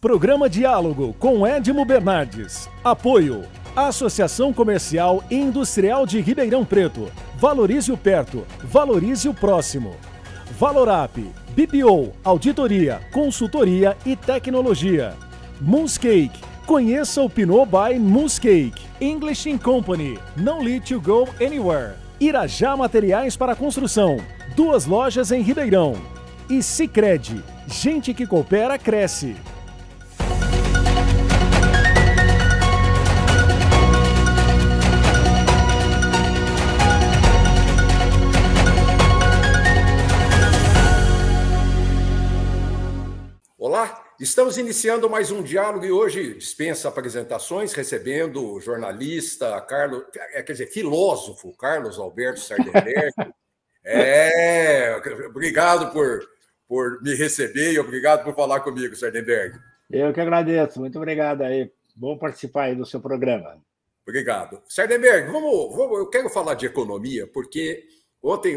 Programa Diálogo com Edmo Bernardes. Apoio. Associação Comercial e Industrial de Ribeirão Preto. Valorize o perto. Valorize o próximo. Valorap. BPO. Auditoria, consultoria e tecnologia. Moonscake. Conheça o Pinot by Moonscake. English Company. No need to go anywhere. Irajá Materiais para Construção. 2 lojas em Ribeirão. E Sicredi. Gente que coopera, cresce. Olá, estamos iniciando mais um diálogo e hoje dispensa apresentações, recebendo o jornalista filósofo Carlos Alberto Sardenberg. Obrigado por me receber e obrigado por falar comigo, Sardenberg. Eu que agradeço, muito obrigado aí. Bom participar aí do seu programa. Obrigado. Sardenberg, eu quero falar de economia, porque ontem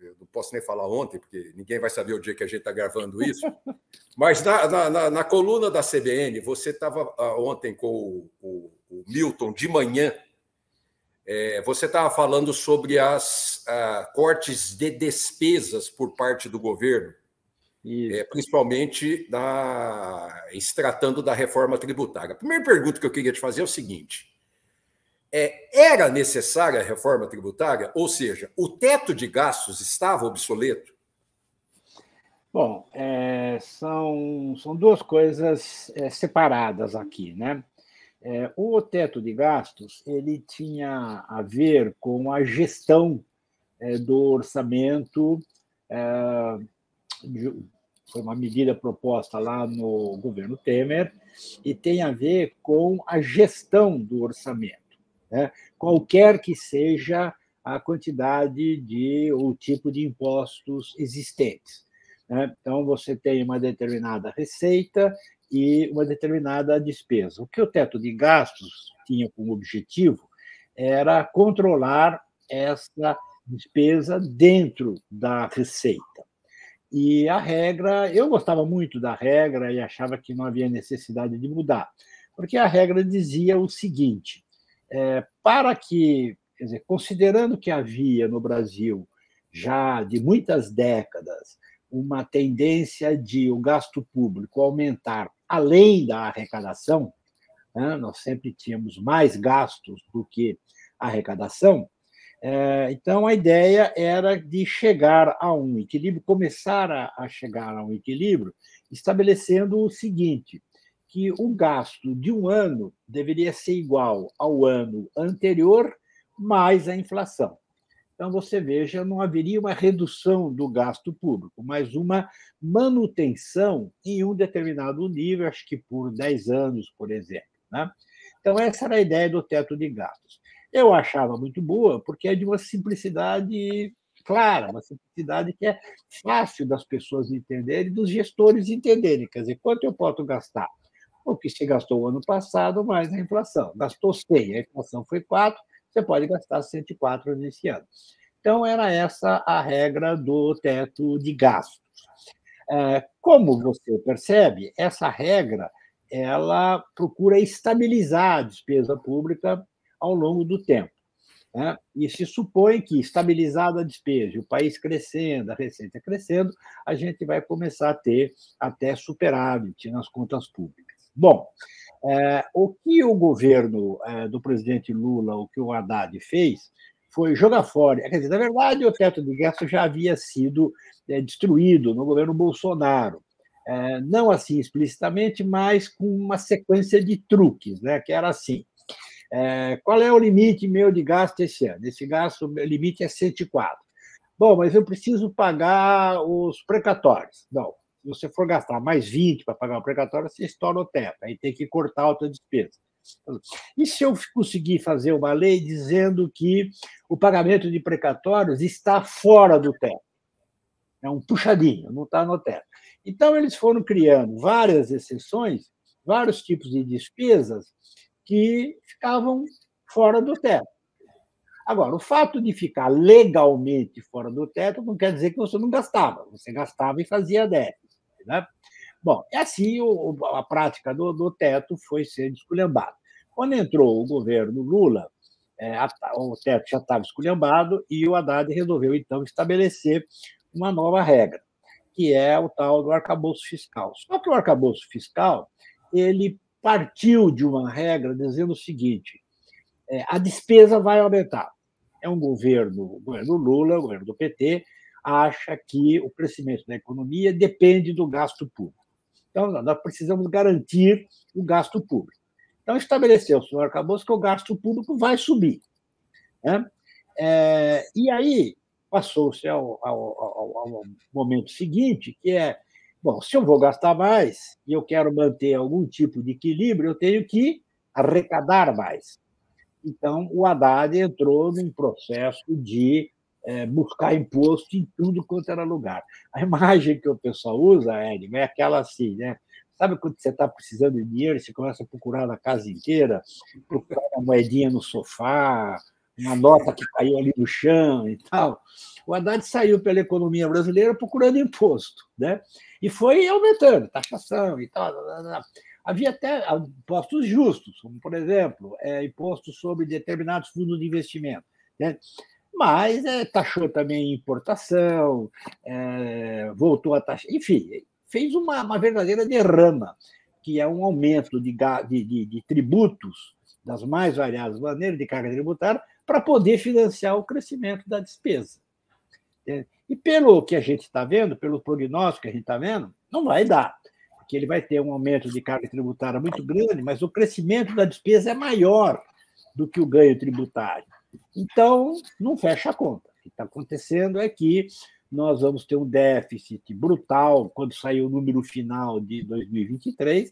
eu não posso nem falar ontem, porque ninguém vai saber o dia que a gente está gravando isso, mas na coluna da CBN, você estava ontem com o Milton de manhã, você estava falando sobre as cortes de despesas por parte do governo, principalmente se tratando da reforma tributária. A primeira pergunta que eu queria te fazer é o seguinte: era necessária a reforma tributária? Ou seja, o teto de gastos estava obsoleto? Bom, são duas coisas separadas aqui, né? O teto de gastos ele tinha a ver com a gestão do orçamento. Foi uma medida proposta lá no governo Temer e tem a ver com a gestão do orçamento, né? Qualquer que seja a quantidade ou tipo de impostos existentes, né? Então, você tem uma determinada receita e uma determinada despesa. O que o teto de gastos tinha como objetivo era controlar essa despesa dentro da receita. E a regra, eu gostava muito da regra e achava que não havia necessidade de mudar, porque a regra dizia o seguinte: para que, quer dizer, considerando que havia no Brasil já de muitas décadas uma tendência de o gasto público aumentar além da arrecadação, né? Nós sempre tínhamos mais gastos do que arrecadação. Então, a ideia era de chegar a um equilíbrio, começar a chegar a um equilíbrio, estabelecendo o seguinte: que o gasto de um ano deveria ser igual ao ano anterior, mais a inflação. Então, você veja, não haveria uma redução do gasto público, mas uma manutenção em um determinado nível, acho que por 10 anos, por exemplo, né? Então, essa era a ideia do teto de gastos. Eu achava muito boa, porque é de uma simplicidade clara, uma simplicidade que é fácil das pessoas entenderem, dos gestores entenderem. Quer dizer, quanto eu posso gastar? O que se gastou o ano passado, mais a inflação. Gastou 100, a inflação foi 4, você pode gastar 104 nesse ano. Então, era essa a regra do teto de gastos. Como você percebe, essa regra ela procura estabilizar a despesa pública ao longo do tempo, né? E se supõe que, estabilizada a despesa, o país crescendo, a receita crescendo, a gente vai começar a ter até superávit nas contas públicas. Bom, o que o governo do presidente Lula, o que o Haddad fez, foi jogar fora. Quer dizer, na verdade, o teto de gastos já havia sido destruído no governo Bolsonaro. Não assim explicitamente, mas com uma sequência de truques, né? Que era assim: qual é o limite meu de gasto esse ano? Esse gasto, o limite é 104. Bom, mas eu preciso pagar os precatórios. Não, se você for gastar mais 20 para pagar o precatório, você estoura o teto, aí tem que cortar a outra despesa. E se eu conseguir fazer uma lei dizendo que o pagamento de precatórios está fora do teto? É um puxadinho, não está no teto. Então, eles foram criando várias exceções, vários tipos de despesas que ficavam fora do teto. Agora, o fato de ficar legalmente fora do teto não quer dizer que você não gastava. Você gastava e fazia déficit, né? Bom, é assim a prática do teto foi sendo esculhambada. Quando entrou o governo Lula, o teto já estava esculhambado e o Haddad resolveu, então, estabelecer uma nova regra, que é o tal do arcabouço fiscal. Só que o arcabouço fiscal ele partiu de uma regra dizendo o seguinte: a despesa vai aumentar. É um o governo Lula, o governo do PT, acha que o crescimento da economia depende do gasto público. Então, nós precisamos garantir o gasto público. Então, estabeleceu-se no arcabouço que o gasto público vai subir. Né? E aí passou-se ao momento seguinte, que é, bom, se eu vou gastar mais e eu quero manter algum tipo de equilíbrio, eu tenho que arrecadar mais. Então, o Haddad entrou num processo de buscar imposto em tudo quanto era lugar. A imagem que o pessoal usa, Ed, é aquela assim, né? Sabe quando você está precisando de dinheiro, você começa a procurar na casa inteira, procurar uma moedinha no sofá, uma nota que caiu ali no chão e tal. O Haddad saiu pela economia brasileira procurando imposto, né? E foi aumentando, taxação e tal. Havia até impostos justos, como, por exemplo, impostos sobre determinados fundos de investimento, né? Mas taxou também importação, voltou a taxar, enfim, fez uma verdadeira derrama, que é um aumento de tributos das mais variadas maneiras de carga tributária para poder financiar o crescimento da despesa. E pelo que a gente está vendo, pelo prognóstico que a gente está vendo, não vai dar, porque ele vai ter um aumento de carga tributária muito grande, mas o crescimento da despesa é maior do que o ganho tributário. Então, não fecha a conta. O que está acontecendo é que nós vamos ter um déficit brutal quando sair o número final de 2023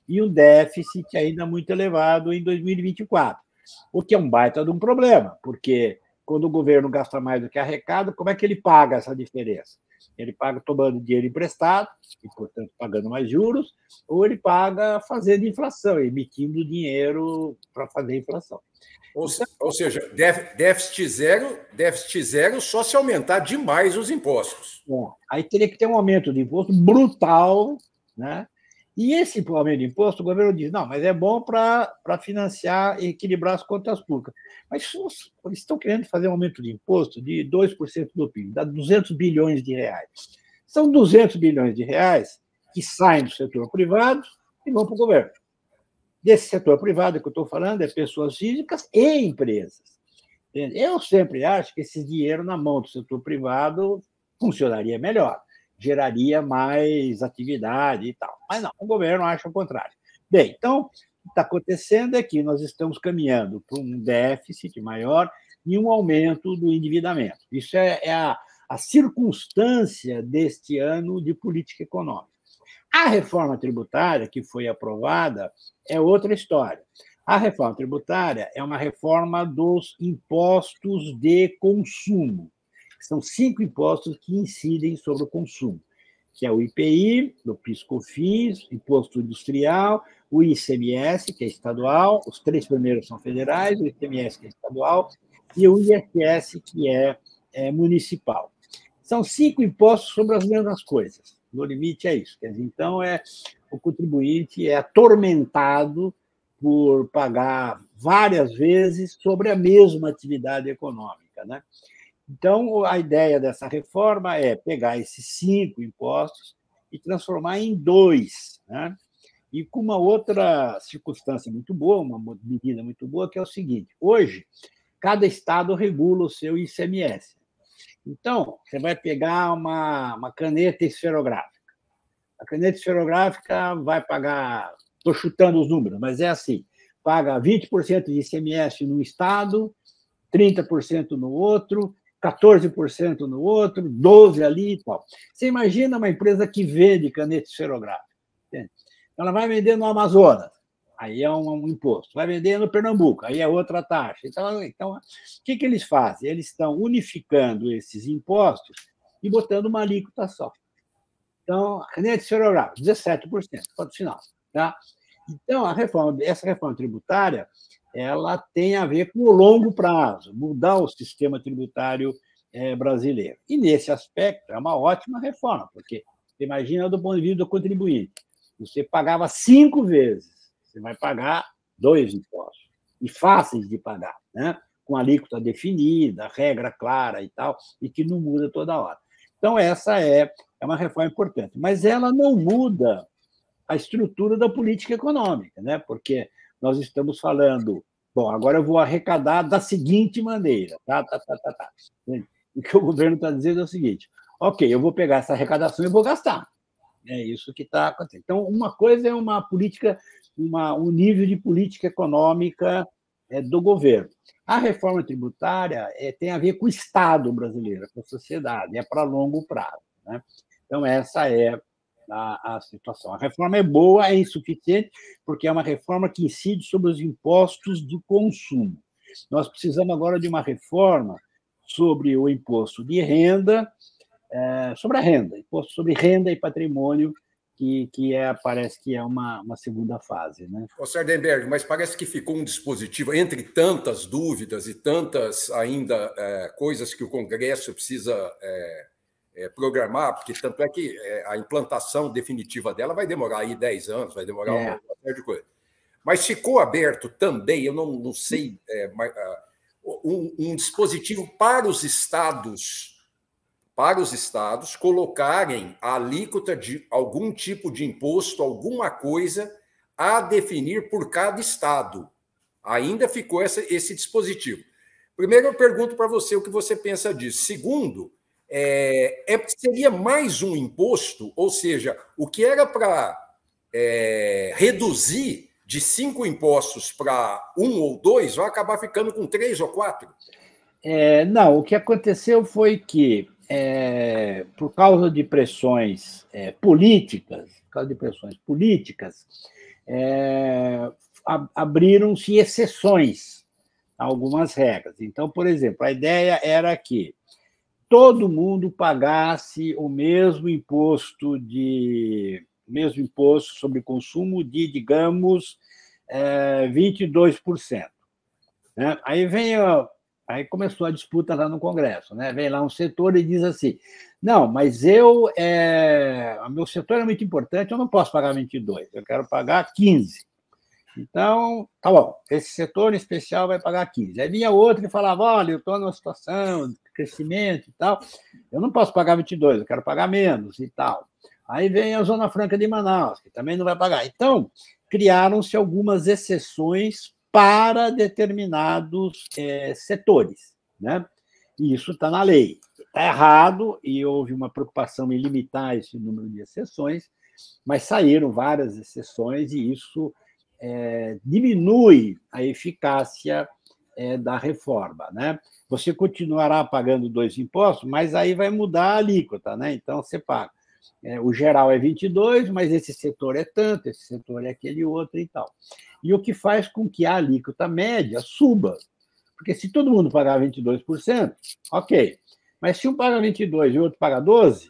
e um déficit ainda muito elevado em 2024, o que é um baita de um problema, porque quando o governo gasta mais do que arrecada, como é que ele paga essa diferença? Ele paga tomando dinheiro emprestado, e, portanto, pagando mais juros, ou ele paga fazendo inflação, emitindo dinheiro para fazer inflação. Ou seja, déficit zero só se aumentar demais os impostos. Aí teria que ter um aumento de imposto brutal, né? E esse aumento de imposto, o governo diz, não, mas é bom para financiar e equilibrar as contas públicas. Mas eles estão querendo fazer um aumento de imposto de 2% do PIB, dá 200 bilhões de reais. São 200 bilhões de reais que saem do setor privado e vão para o governo. Desse setor privado que eu estou falando é pessoas físicas e empresas. Eu sempre acho que esse dinheiro na mão do setor privado funcionaria melhor, geraria mais atividade e tal. Mas não, o governo acha o contrário. Bem, então, o que está acontecendo é que nós estamos caminhando para um déficit maior e um aumento do endividamento. Isso é a circunstância deste ano de política econômica. A reforma tributária, que foi aprovada, é outra história. A reforma tributária é uma reforma dos impostos de consumo. São 5 impostos que incidem sobre o consumo, que é o IPI, o PIS/COFINS, Imposto Industrial, o ICMS, que é estadual, os 3 primeiros são federais, o ICMS, que é estadual, e o ISS, que é municipal. São 5 impostos sobre as mesmas coisas. No limite é isso. Quer dizer, então, o contribuinte é atormentado por pagar várias vezes sobre a mesma atividade econômica, né? Então, a ideia dessa reforma é pegar esses 5 impostos e transformar em 2, né? E com uma outra circunstância muito boa, uma medida muito boa, que é o seguinte: hoje, cada estado regula o seu ICMS. Então, você vai pegar uma caneta esferográfica. A caneta esferográfica vai pagar, estou chutando os números, mas é assim, paga 20% de ICMS no estado, 30% no outro, 14% no outro, 12% ali e tal. Você imagina uma empresa que vende caneta esferográfica. Entende? Ela vai vender no Amazonas, aí é um imposto. Vai vender no Pernambuco, aí é outra taxa. Então o que eles fazem? Eles estão unificando esses impostos e botando uma alíquota só. Então, a caneta esferográfica, 17%, ponto final. Tá? Então, essa reforma tributária, ela tem a ver com o longo prazo, mudar o sistema tributário brasileiro. E, nesse aspecto, é uma ótima reforma, porque Imagina do ponto de vista do contribuinte. Você pagava 5 vezes, você vai pagar 2 impostos, e fáceis de pagar, né? Com alíquota definida, regra clara e tal, e que não muda toda hora. Então, essa é uma reforma importante, mas ela não muda a estrutura da política econômica, né? Porque nós estamos falando, bom, agora eu vou arrecadar da seguinte maneira, tá. O que o governo está dizendo é o seguinte: ok, eu vou pegar essa arrecadação e vou gastar. É isso que está acontecendo. Então, uma coisa é uma política, um nível de política econômica do governo. A reforma tributária tem a ver com o Estado brasileiro, com a sociedade, é para longo prazo, né? Então, essa é a situação. A reforma é boa, é insuficiente, porque é uma reforma que incide sobre os impostos de consumo. Nós precisamos agora de uma reforma sobre o imposto de renda, sobre a renda, imposto sobre renda e patrimônio, que parece que é uma segunda fase, né? Ô, Sardenberg, mas parece que ficou um dispositivo, entre tantas dúvidas e tantas ainda coisas que o Congresso precisa programar, porque tanto é que a implantação definitiva dela vai demorar aí 10 anos, vai demorar uma série de coisas. Mas ficou aberto também, eu não sei, um dispositivo para os estados colocarem a alíquota de algum tipo de imposto, alguma coisa a definir por cada estado. Ainda ficou esse dispositivo. Primeiro, eu pergunto para você o que você pensa disso. Segundo, seria mais um imposto, ou seja, o que era para reduzir de 5 impostos para 1 ou 2, vai acabar ficando com 3 ou 4? Não, o que aconteceu foi que, por causa de pressões políticas, abriram-se exceções a algumas regras. Então, por exemplo, a ideia era que todo mundo pagasse o mesmo imposto sobre consumo de, digamos, 22%. Né? Aí começou a disputa lá no Congresso, né? Vem lá um setor e diz assim: não, mas o meu setor é muito importante, eu não posso pagar 22, eu quero pagar 15. Então, tá bom, esse setor em especial vai pagar 15. Aí vinha outro e falava: olha, eu estou numa situação de crescimento e tal, eu não posso pagar 22, eu quero pagar menos e tal. Aí vem a Zona Franca de Manaus, que também não vai pagar. Então, criaram-se algumas exceções para determinados setores, né? E isso está na lei. Está errado, e houve uma preocupação em limitar esse número de exceções, mas saíram várias exceções, e isso diminui a eficácia da reforma, né? Você continuará pagando 2 impostos, mas aí vai mudar a alíquota, né? Então, você paga. O geral é 22, mas esse setor é tanto, esse setor é aquele outro e tal. E o que faz com que a alíquota média suba. Porque se todo mundo pagar 22%, ok. Mas se um paga 22% e o outro paga 12%,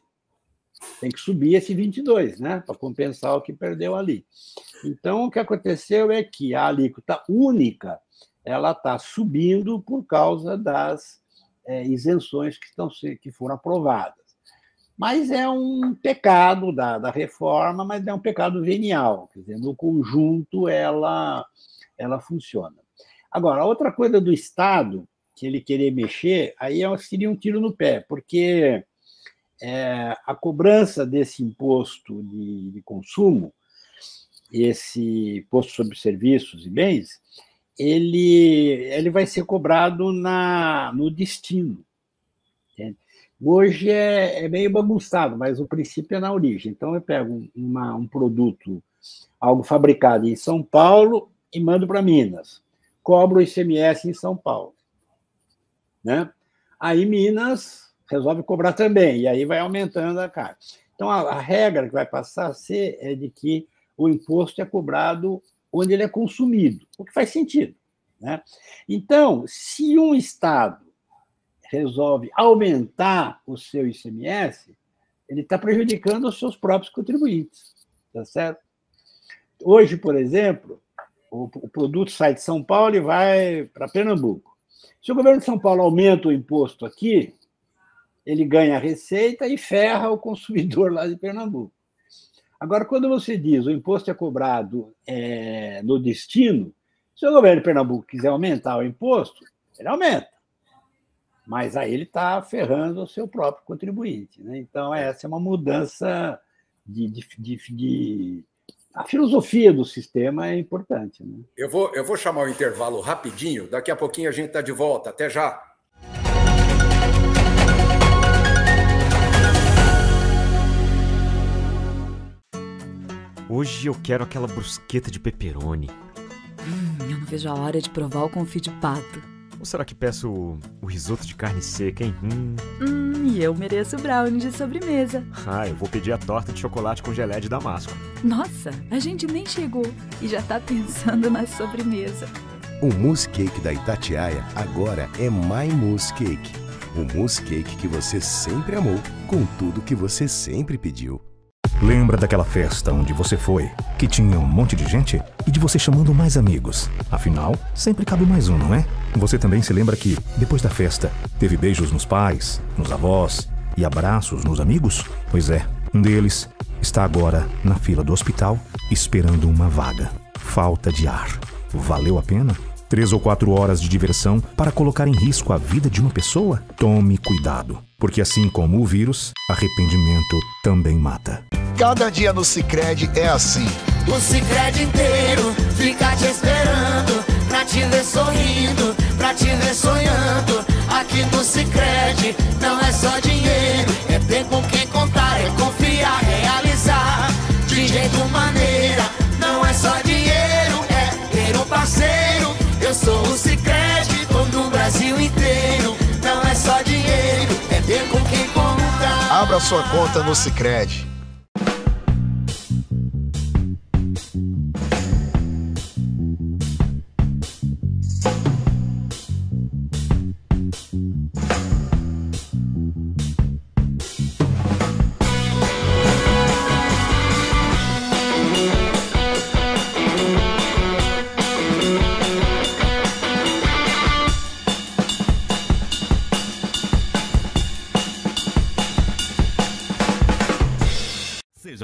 tem que subir esse 22%, né? Para compensar o que perdeu ali. Então, o que aconteceu é que a alíquota única ela está subindo por causa das isenções que foram aprovadas. Mas é um pecado da reforma, mas é um pecado venial. Quer dizer, no conjunto, ela funciona. Agora, outra coisa do Estado, que ele querer mexer, aí seria um tiro no pé, porque a cobrança desse imposto de consumo, esse imposto sobre serviços e bens, ele vai ser cobrado no destino. Entende? Hoje é meio bagunçado, mas o princípio é na origem. Então, eu pego um produto, algo fabricado em São Paulo, e mando para Minas. Cobro o ICMS em São Paulo. Né? Aí Minas resolve cobrar também, e aí vai aumentando a carga. Então, a regra que vai passar a ser é de que o imposto é cobrado onde ele é consumido, o que faz sentido. Né? Então, se um Estado resolve aumentar o seu ICMS, ele está prejudicando os seus próprios contribuintes. Tá certo? Hoje, por exemplo, o produto sai de São Paulo e vai para Pernambuco. Se o governo de São Paulo aumenta o imposto aqui, ele ganha a receita e ferra o consumidor lá de Pernambuco. Agora, quando você diz o imposto é cobrado no destino, se o governo de Pernambuco quiser aumentar o imposto, ele aumenta. Mas aí ele está ferrando o seu próprio contribuinte, né? Então, essa é uma mudança a filosofia do sistema é importante, né? Eu vou chamar o intervalo rapidinho, daqui a pouquinho a gente está de volta. Até já! Hoje eu quero aquela brusqueta de pepperoni. Eu não vejo a hora de provar o confit de pato. Ou será que peço o risoto de carne seca, hein? E eu mereço o brownie de sobremesa. Eu vou pedir a torta de chocolate com geleia de damasco. Nossa, a gente nem chegou e já tá pensando na sobremesa. O mousse cake da Itatiaia agora é My Mousse Cake. O mousse cake que você sempre amou, com tudo que você sempre pediu. Lembra daquela festa onde você foi, que tinha um monte de gente e de você chamando mais amigos? Afinal, sempre cabe mais um, não é? Você também se lembra que, depois da festa, teve beijos nos pais, nos avós e abraços nos amigos? Pois é, um deles está agora na fila do hospital esperando uma vaga. Falta de ar. Valeu a pena? 3 ou 4 horas de diversão para colocar em risco a vida de uma pessoa? Tome cuidado, porque assim como o vírus, arrependimento também mata. Cada dia no Sicredi é assim. O Sicredi inteiro fica te esperando, pra te ver sorrindo, pra te ver sonhando. Aqui no Sicredi não é só dinheiro, é ter com quem contar, é confiar, realizar de jeito maneira. Não é só dinheiro, é ter um parceiro. Eu sou o Sicredi, tô no Brasil inteiro. Não é só dinheiro, é ter com quem contar. Abra sua conta no Sicredi.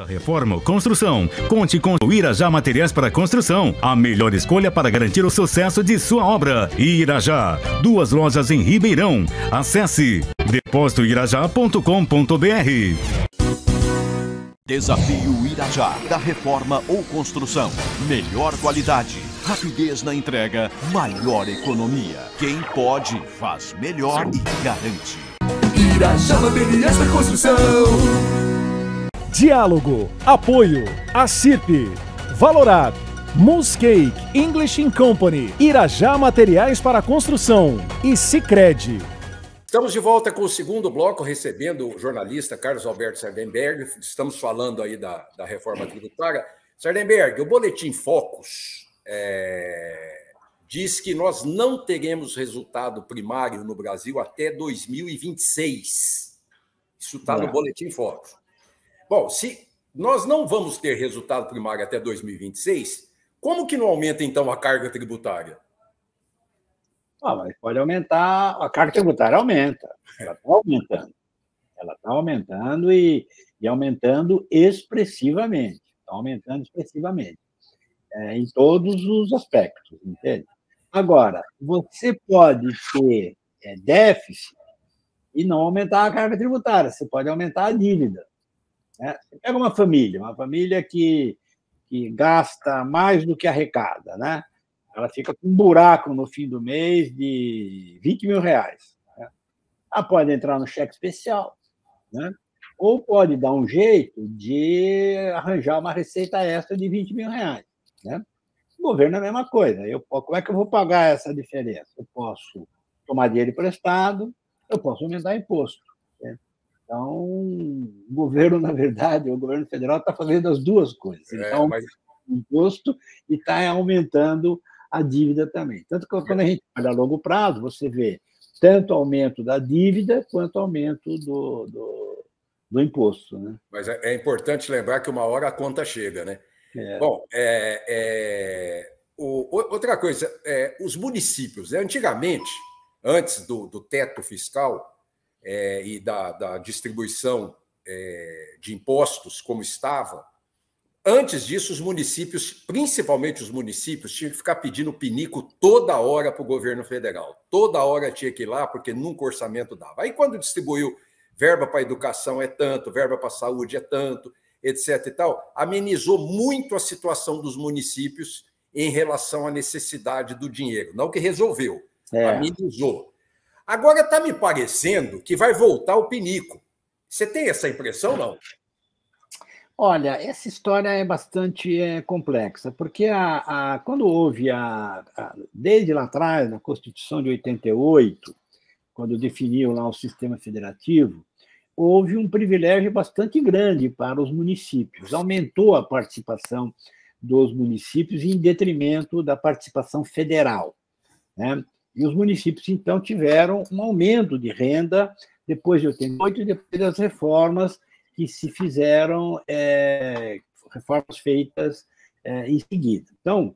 Reforma ou construção. Conte com o Irajá Materiais para Construção, a melhor escolha para garantir o sucesso de sua obra. Irajá, 2 lojas em Ribeirão. Acesse depositoirajá.com.br. Desafio Irajá, da reforma ou construção. Melhor qualidade, rapidez na entrega, maior economia. Quem pode, faz melhor e garante. Irajá Materiais para Construção. Diálogo, apoio, ACIP, Valorab, Mousse Cake, English Company, Irajá Materiais para Construção e Sicredi. Estamos de volta com o segundo bloco, recebendo o jornalista Carlos Alberto Sardenberg. Estamos falando aí da reforma tributária. Sardenberg, o Boletim Focus diz que nós não teremos resultado primário no Brasil até 2026. Isso está no Boletim Focus. Bom, se nós não vamos ter resultado primário até 2026, como que não aumenta, então, a carga tributária? Mas pode aumentar, a carga tributária aumenta, ela está aumentando. Ela está aumentando e aumentando expressivamente. Está aumentando expressivamente, em todos os aspectos, entende? Agora, você pode ter déficit e não aumentar a carga tributária, você pode aumentar a dívida. Você pega uma família que gasta mais do que arrecada, né? Ela fica com um buraco no fim do mês de R$20 mil. Né? Ela pode entrar no cheque especial, né? Ou pode dar um jeito de arranjar uma receita extra de R$20 mil. Né? O governo é a mesma coisa. Como é que eu vou pagar essa diferença? Eu posso tomar dinheiro emprestado, eu posso aumentar imposto. Né? Então, o governo, na verdade, o governo federal está fazendo as duas coisas. Ele está aumentando o imposto e está aumentando a dívida também. Tanto que quando a gente olha a longo prazo, você vê tanto aumento da dívida quanto aumento do imposto. Né? Mas é importante lembrar que uma hora a conta chega, né? Bom, outra coisa, os municípios, antigamente, antes do teto fiscal, e da distribuição de impostos como estava, antes disso, os municípios, principalmente os municípios, tinham que ficar pedindo pinico toda hora para o governo federal. Toda hora tinha que ir lá, porque nunca o orçamento dava. Aí, quando distribuiu verba para a educação é tanto, verba para a saúde é tanto, etc. e tal, amenizou muito a situação dos municípios em relação à necessidade do dinheiro. Não que resolveu, amenizou. Agora está me parecendo que vai voltar o pinico. Você tem essa impressão, não? Olha, essa história é bastante complexa, porque quando houve, desde lá atrás, na Constituição de 88, quando definiu lá o sistema federativo, houve um privilégio bastante grande para os municípios. Aumentou a participação dos municípios em detrimento da participação federal, né? E os municípios, então, tiveram um aumento de renda depois de 88 e depois das reformas que se fizeram, reformas feitas em seguida. Então,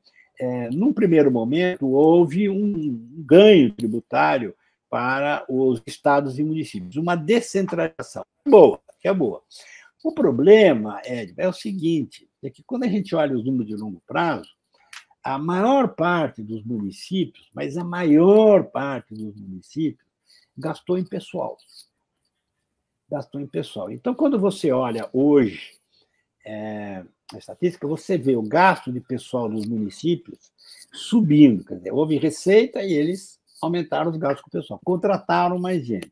num primeiro momento, houve um ganho tributário para os estados e municípios, uma descentralização. Que é boa. O problema, Ed, é o seguinte, é que quando a gente olha os números de longo prazo, a maior parte dos municípios, mas a maior parte dos municípios, gastou em pessoal. Então, quando você olha hoje a estatística, você vê o gasto de pessoal dos municípios subindo. Quer dizer, houve receita e eles aumentaram os gastos com o pessoal, contrataram mais gente.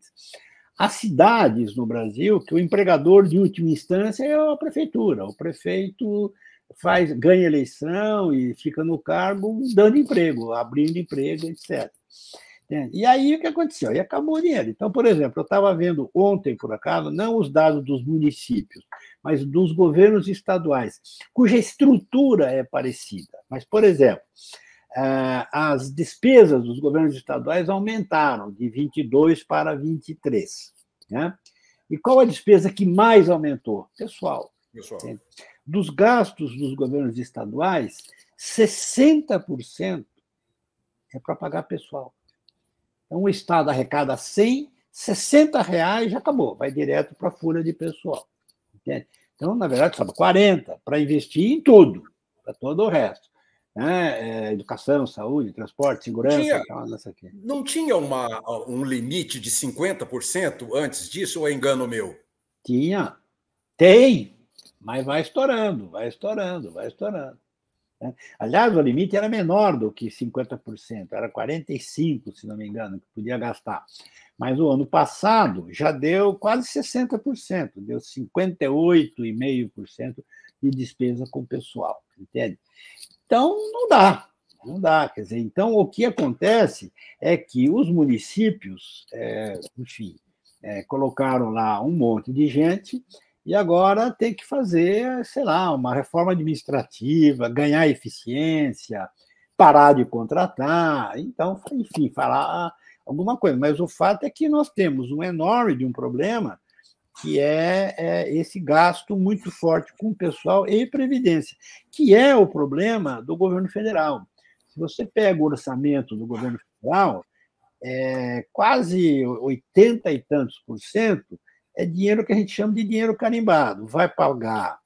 As cidades no Brasil, que o empregador de última instância é a prefeitura. O prefeito ganha eleição e fica no cargo dando emprego, abrindo emprego, etc. E aí, o que aconteceu? E acabou o dinheiro. Então, por exemplo, eu estava vendo ontem, por acaso, não os dados dos municípios, mas dos governos estaduais, cuja estrutura é parecida. Mas, por exemplo, as despesas dos governos estaduais aumentaram de 22 para 23. Né? E qual a despesa que mais aumentou? Pessoal. Dos gastos dos governos estaduais, 60% é para pagar pessoal. Então, o Estado arrecada 100, R$60 já acabou, vai direto para a folha de pessoal. Entende? Então, na verdade, sabe, 40 para investir em tudo, para todo o resto. Né? Educação, saúde, transporte, segurança. Não tinha um limite de 50% antes disso, ou é engano meu? Tem, mas vai estourando. Né? Aliás, o limite era menor do que 50%, era 45%, se não me engano, que podia gastar. Mas o ano passado já deu quase 60%, deu 58,5% de despesa com o pessoal, entende? Então, não dá. Quer dizer, então, o que acontece é que os municípios, colocaram lá um monte de gente e agora tem que fazer, sei lá, uma reforma administrativa, ganhar eficiência, parar de contratar, então, enfim, falar alguma coisa. Mas o fato é que nós temos um enorme de um problema, que é esse gasto muito forte com o pessoal e previdência, que é o problema do governo federal. Se você pega o orçamento do governo federal, quase 80 e tantos % é dinheiro que a gente chama de dinheiro carimbado. Vai pagar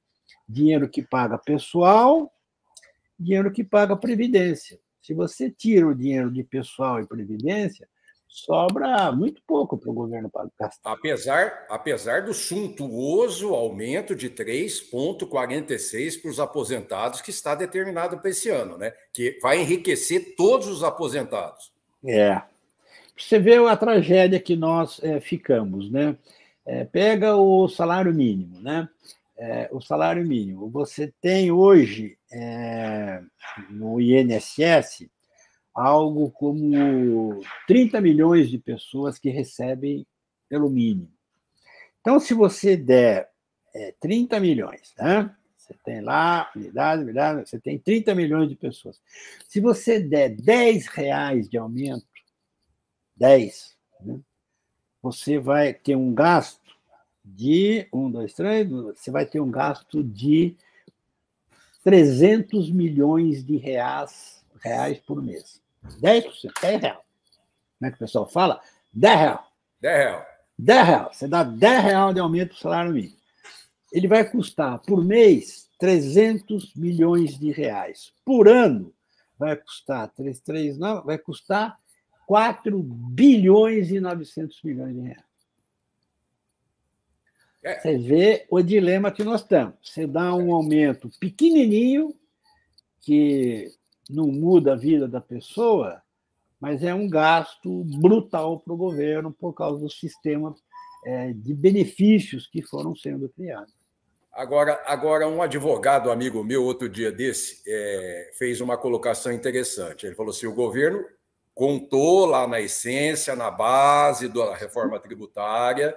dinheiro que paga pessoal, dinheiro que paga previdência. Se você tira o dinheiro de pessoal e previdência, sobra muito pouco para o governo gastar. Apesar do suntuoso aumento de 3,46 para os aposentados, que está determinado para esse ano, né? Que vai enriquecer todos os aposentados. Você vê a tragédia que nós ficamos, né? Pega o salário mínimo, né? O salário mínimo. Você tem hoje, no INSS, algo como 30 milhões de pessoas que recebem pelo mínimo. Então, se você der 30 milhões, né? Você tem lá, unidade, você tem 30 milhões de pessoas. Se você der R$10 de aumento, 10, né? Você vai ter um gasto de, você vai ter um gasto de 300 milhões de reais por mês. 10%, R$10. Como é que o pessoal fala? R$10. R$10. Você dá R$10 de aumento para o salário mínimo. Ele vai custar, por mês, 300 milhões de reais. Por ano, vai custar 339, vai custar 4 bilhões e 900 milhões de reais. Você vê o dilema que nós estamos. Você dá um aumento pequenininho, que não muda a vida da pessoa, mas é um gasto brutal para o governo por causa do sistema de benefícios que foram sendo criados. Agora, um advogado amigo meu, outro dia desse, fez uma colocação interessante. Ele falou assim, o governo contou lá na essência, na base da reforma tributária,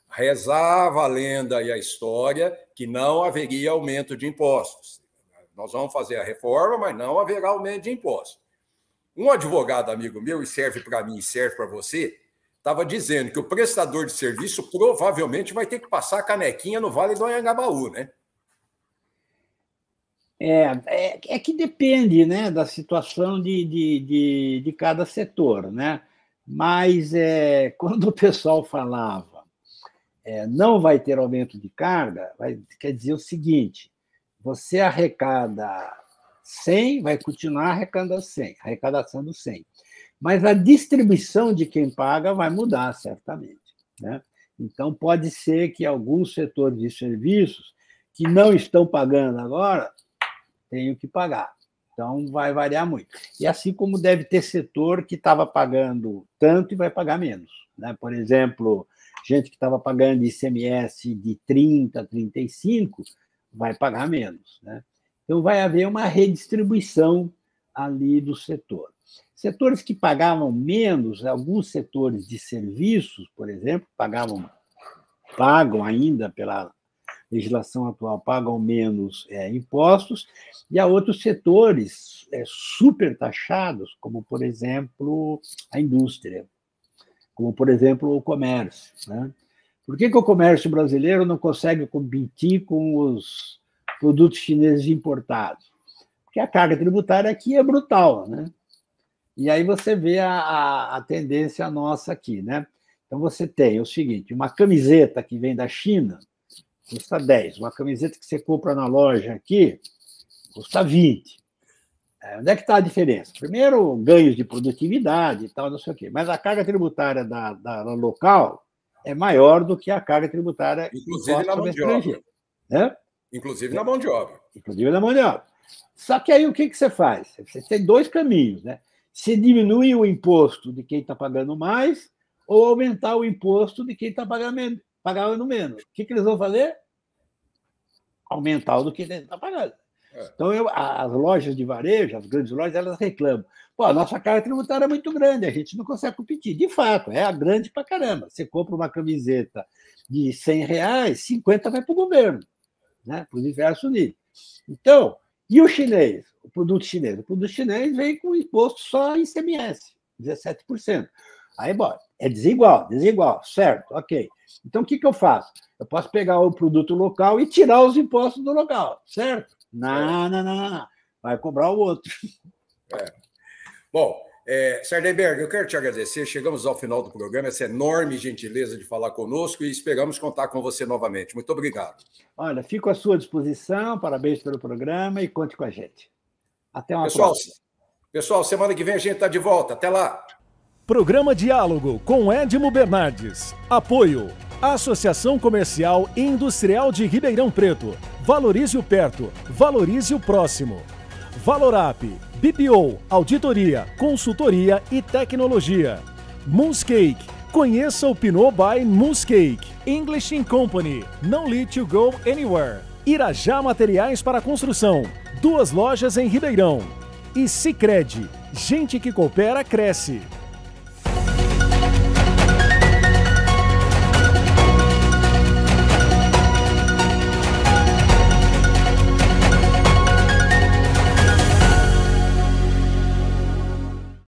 rezava a lenda e a história que não haveria aumento de impostos. Nós vamos fazer a reforma, mas não haverá aumento de impostos. Um advogado amigo meu, e serve para mim e serve para você, estava dizendo que o prestador de serviço provavelmente vai ter que passar a canequinha no Vale do Anhangabaú, né? É que depende, né, da situação de cada setor, né? Mas quando o pessoal falava não vai ter aumento de carga, quer dizer o seguinte, você arrecada 100, vai continuar arrecadando 100. Mas a distribuição de quem paga vai mudar, certamente, né? Então, pode ser que alguns setores de serviços que não estão pagando agora tenham que pagar. Então, vai variar muito. E assim como deve ter setor que estava pagando tanto e vai pagar menos, né? Por exemplo, gente que estava pagando ICMS de 30, 35, vai pagar menos, né? Então, vai haver uma redistribuição ali do setor. Setores que pagavam menos, alguns setores de serviços, por exemplo, pagam ainda pela legislação atual, pagam menos impostos, e há outros setores super taxados, como, por exemplo, a indústria, como, por exemplo, o comércio, né? Por que o comércio brasileiro não consegue competir com os produtos chineses importados? Porque a carga tributária aqui é brutal, né? E aí você vê a tendência nossa aqui, né? Então, você tem o seguinte, uma camiseta que vem da China custa 10, uma camiseta que você compra na loja aqui custa 20. Onde é que está a diferença? Primeiro, ganhos de produtividade e tal, não sei o quê, mas a carga tributária da local é maior do que a carga tributária inclusive na mão de obra. Né? Inclusive na mão de obra. Inclusive na mão de obra. Só que aí o que você faz? Você tem dois caminhos, né? Se diminui o imposto de quem está pagando mais ou aumentar o imposto de quem está pagando menos. O que eles vão fazer? Aumentar o do que está pagando. Então, as lojas de varejo, as grandes lojas, elas reclamam. Pô, a nossa carga tributária é muito grande, a gente não consegue competir. De fato, é a grande pra caramba. Você compra uma camiseta de R$100, 50 vai para o governo, né? Para os diversos níveis. Então, e o chinês? O produto chinês? O produto chinês vem com imposto só em ICMS, 17%. Aí, bom, é desigual, certo, ok. Então, o que eu faço? Eu posso pegar o produto local e tirar os impostos do local, certo? Não. Vai cobrar o outro. Bom, Sardenberg, eu quero te agradecer. Chegamos ao final do programa, essa enorme gentileza de falar conosco e esperamos contar com você novamente. Muito obrigado. Olha, fico à sua disposição, parabéns pelo programa e conte com a gente. Até uma próxima. Pessoal, semana que vem a gente está de volta. Até lá. Programa Diálogo com Edmo Bernardes. Apoio. Associação Comercial e Industrial de Ribeirão Preto. Valorize o perto, valorize o próximo. Valorap, BPO, auditoria, consultoria e tecnologia. Moonscake, conheça o Pinot by Moonscake. English & Company, no need to go anywhere. Irajá Materiais para Construção, 2 lojas em Ribeirão. E Sicredi, gente que coopera cresce.